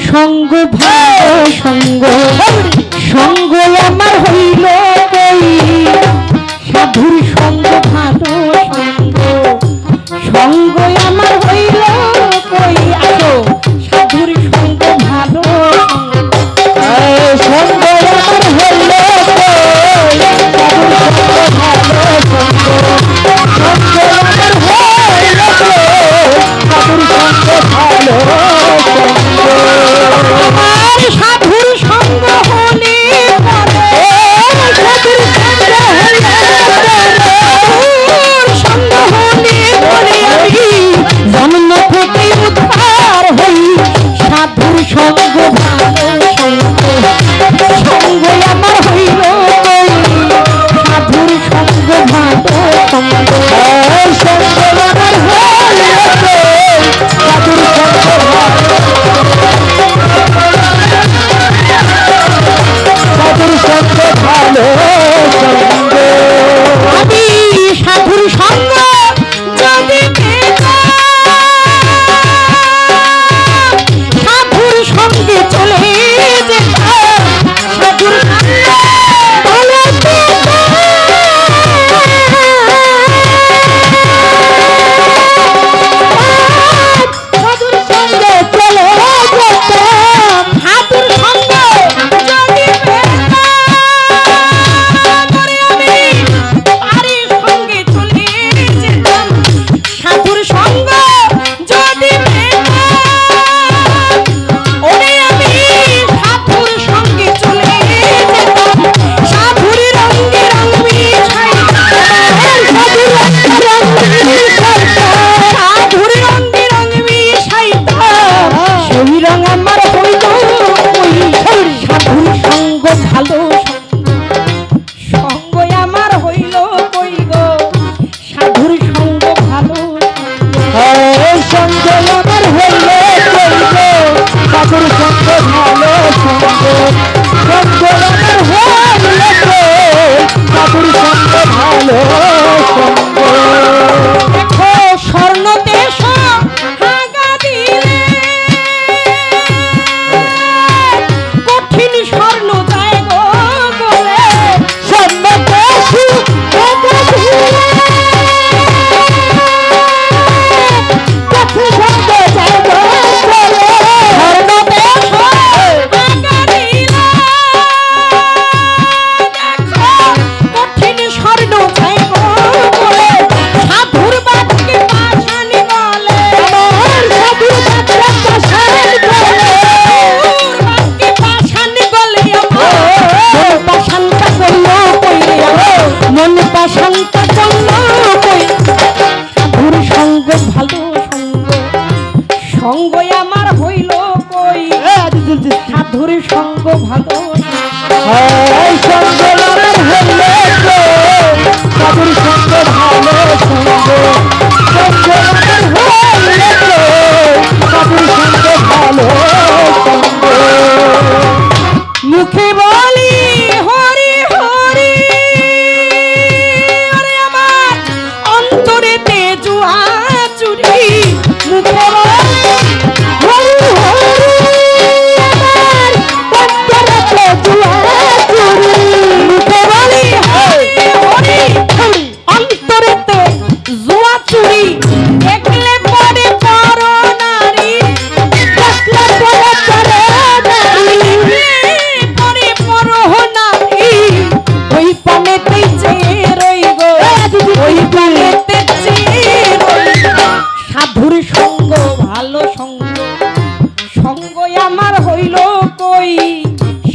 সঙ্গ ভালো সঙ্গ সঙ্গ আমার হইল কই সাধুর সঙ্গ ভালো সঙ্গ সঙ্গ আমার হইল কই আসো সাধুর সঙ্গ ভালো সঙ্গ আমার হইল কই সাধুর সঙ্গ ভালো সঙ্গ সঙ্গ আমার হইল কই সাধুর সঙ্গ ভালো সাধুর সঙ্গ হলে সঙ্গ হলে জন্ম থেকে উদ্ধার হই সাধুর সঙ্গ ভালো সঙ্গ সঙ্গ আমার হইল সাধুর সঙ্গ ভালো সঙ্গ সঙ্গ আমার হইল সাধুর সঙ্গ ভালো আমি সাধুর সঙ্গ যদি সাধুর সঙ্গে চলে যেতাম সাধুর ভালো সাধুর সঙ্গে চলে যেতাম সাধুর সঙ্গে ভালো সঙ্গ আমার হইল কই গো সাধুর সঙ্গ ভালো সঙ্গ আমার হইল কই গো সাধুর সঙ্গ ভালো সঙ্গ সঙ্গ আমার হইল কই সাধুর সঙ্গ ভালো সঙ্গ দেখো স্বর্ণ দেশ হাগা দিলে কঠিন স্বর্ণ মন পাশানটা জন্য সাধুর সঙ্গ ভালো সঙ্গ সঙ্গ আমার হইল কই সাধুর সঙ্গ ভালো সঙ্গ আমার হইল সাধুর সঙ্গ ভালো সঙ্গ সঙ্গ আমার হইল সাধুর সঙ্গ ভালো সঙ্গ মুখে বলি হরি হরি সাধুর সঙ্গ ভালো সঙ্গ সঙ্গ আমার হইল কই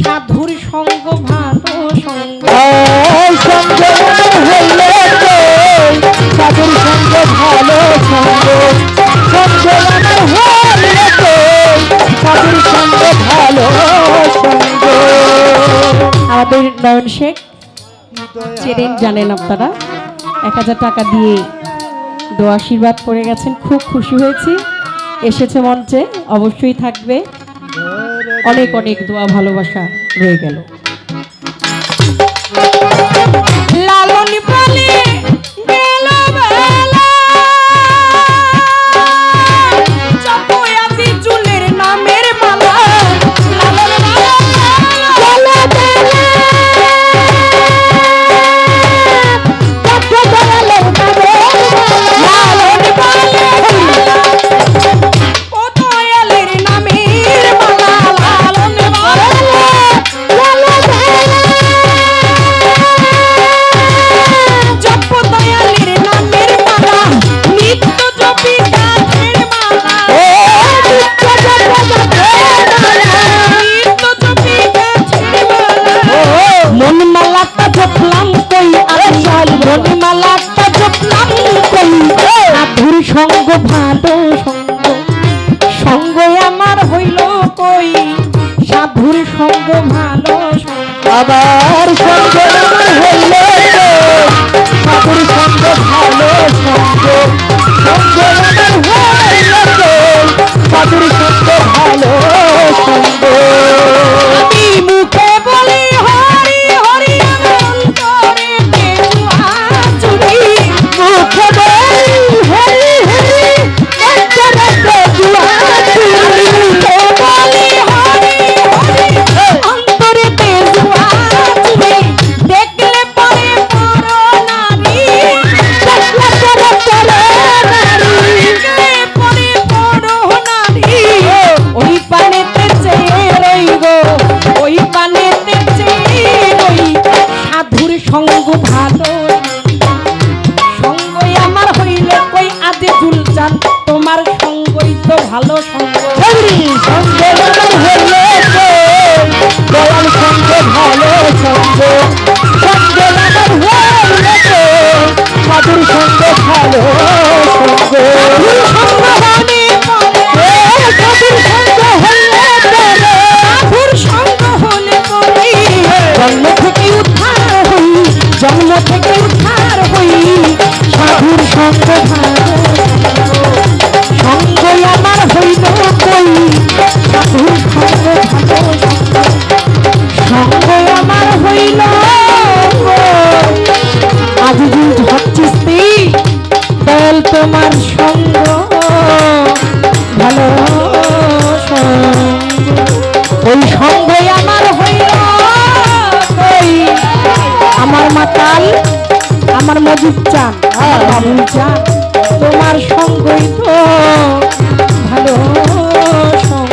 সাধুর সঙ্গ ভালো সঙ্গ সঙ্গ হইল কই সাধুর সঙ্গ ভালো সঙ্গ সঙ্গ আমার হইল কই সাধুর সঙ্গ ভালো সঙ্গ আমাদের নয়ন শেখ চেনেন জানেন আপনারা 1000 টাকা দিয়ে দোয়া আশীর্বাদ করে গেছেন খুব খুশি হয়েছি এসেছে মঞ্চে অবশ্যই থাকবে অনেক অনেক দোয়া ভালোবাসা রয়ে গেল লালন বলে গেল বেলা চুলের নামের মালা কই সাধুর সঙ্গ ভালো আবার সঙ্গ আমার হইল সাধুর সঙ্গ ভালো সঙ্গ সঙ্গ আমার হইল সাধুর সঙ্গ ভালো সঙ্গ আমি মুখে বলি হরি হরি অন্তরে জুয়া চুরি মুখে বলি হরি হরি অন্তরে জুয়া চুরি বলি হরি হরি অন্তরে জুয়া চুরি দেখলে পরে পরো নারী দেখলে পরে পরো নারী ওই পানেতে চেয়ে রইব ওই পানেতে চেয়ে রই সাধুর সঙ্গ ভালো সঙ্গই আমার হইলে কই আদে ফুলচান তোমার সঙ্গই তো ভালো সঙ্গ সঙ্গ আমার হইল দয়াল সঙ্গ ভালো সঙ্গ সঙ্গ আমার হইল সাধুর সঙ্গ ভালো সঙ্গ সঙ্গ হলে পরে সাধুর সঙ্গ হইলে সাধুর সঙ্গ হলে পরে জন্ম থেকে উদ্ধার হই জন্ম থেকে উদ্ধার হই সাধুর সঙ্গ ভালো সঙ্গই আমার হইল কই সাধুর সঙ্গ ভালো সঙ্গই আমার হইল আজিজুল হচ্ছিস দয়াল তোমার সঙ্গ ভালো সঙ্গ ওই সঙ্গই আমার হইল কই আমার মাতাল আমার মজিদ চান আমার বাবুল চান তোমার সঙ্গই তো ভালো সঙ্গ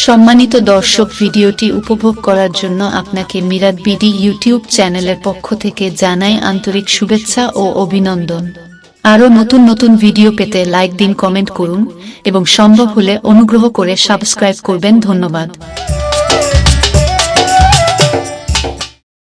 সম্মানিত দর্শক, ভিডিওটি উপভোগ করার জন্য আপনাকে মিরাট বিডি ইউটিউব চ্যানেলের পক্ষ থেকে জানাই আন্তরিক শুভেচ্ছা ও অভিনন্দন। আরও নতুন নতুন ভিডিও পেতে লাইক দিন, কমেন্ট করুন এবং সম্ভব হলে অনুগ্রহ করে সাবস্ক্রাইব করবেন। ধন্যবাদ।